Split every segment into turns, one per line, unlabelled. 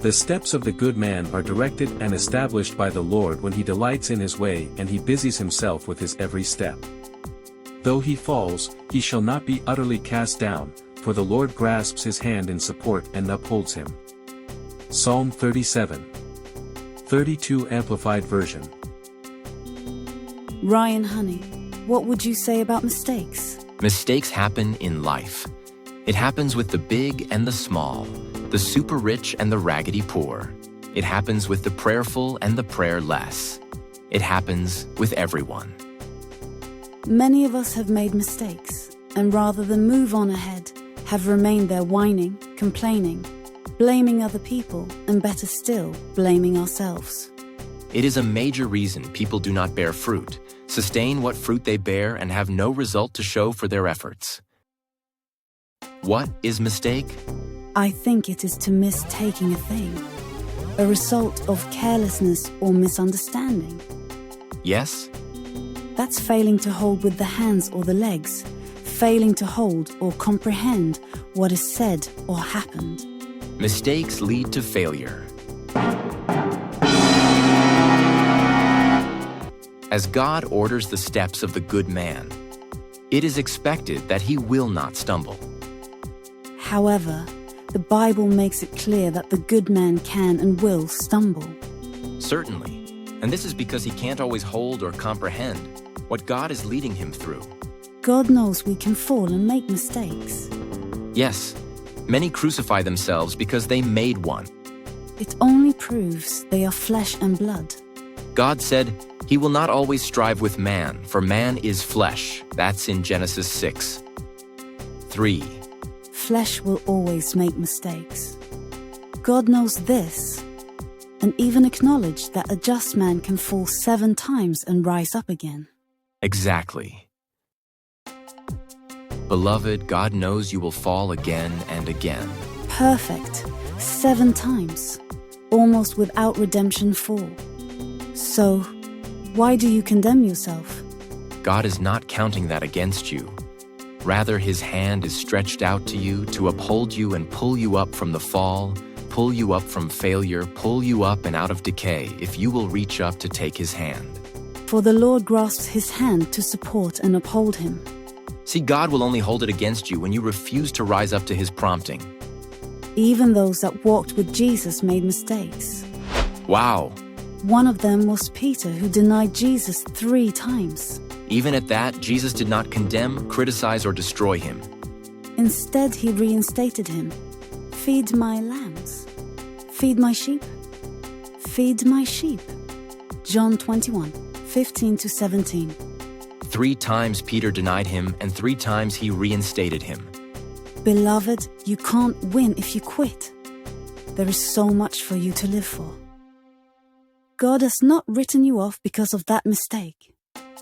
The steps of the good man are directed and established by the Lord when he delights in his way and he busies himself with his every step. Though he falls, he shall not be utterly cast down, for the Lord grasps his hand in support and upholds him. Psalm 37. 32 Amplified Version.
Ryan Honey, what would you say about mistakes?
Mistakes happen in life. It happens with the big and the small, the super rich and the raggedy poor. It happens with the prayerful and the prayerless. It happens with everyone.
Many of us have made mistakes, and rather than move on ahead, have remained there whining, complaining, blaming other people, and better still, blaming ourselves.
It is a major reason people do not bear fruit, sustain what fruit they bear, and have no result to show for their efforts. What is mistake?
I think it is to miss taking a thing, a result of carelessness or misunderstanding.
Yes?
That's failing to hold with the hands or the legs, failing to hold or comprehend what is said or happened.
Mistakes lead to failure. As God orders the steps of the good man, it is expected that he will not stumble.
However, the Bible makes it clear that the good man can and will stumble.
Certainly, and this is because he can't always hold or comprehend what God is leading him through.
God knows we can fall and make mistakes.
Yes, many crucify themselves because they made one.
It only proves they are flesh and blood.
God said, he will not always strive with man, for man is flesh. That's in Genesis 6. 3.
Flesh will always make mistakes. God knows this, and even acknowledged that a just man can fall 7 times and rise up again.
Exactly. Beloved, God knows you will fall again and again.
Perfect. 7 times. Almost without redemption fall. So, why do you condemn yourself?
God is not counting that against you. Rather, his hand is stretched out to you to uphold you and pull you up from the fall, pull you up from failure, pull you up and out of decay if you will reach up to take his hand.
For the Lord grasps his hand to support and uphold him.
See, God will only hold it against you when you refuse to rise up to his prompting.
Even those that walked with Jesus made mistakes.
Wow!
One of them was Peter, who denied Jesus 3 times.
Even at that, Jesus did not condemn, criticize, or destroy him.
Instead, he reinstated him. Feed my lambs. Feed my sheep. Feed my sheep. John 21, 15-17.
3 times Peter denied him, and 3 times he reinstated him.
Beloved, you can't win if you quit. There is so much for you to live for. God has not written you off because of that mistake.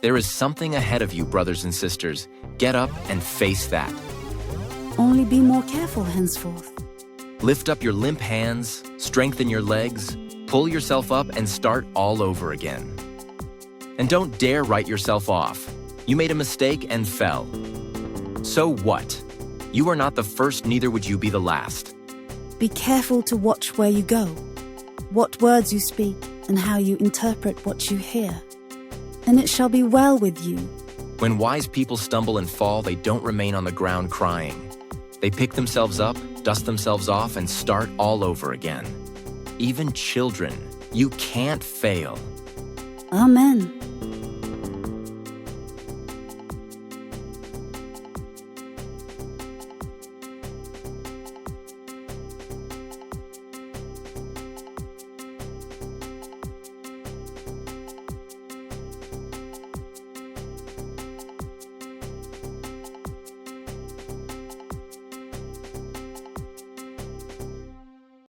There is something ahead of you, brothers and sisters. Get up and face that.
Only be more careful henceforth.
Lift up your limp hands, strengthen your legs, pull yourself up and start all over again. And don't dare write yourself off. You made a mistake and fell. So what? You are not the first, neither would you be the last.
Be careful to watch where you go, what words you speak, and how you interpret what you hear. And it shall be well with you.
When wise people stumble and fall, they don't remain on the ground crying. They pick themselves up, dust themselves off, and start all over again. Even children, you can't fail.
Amen.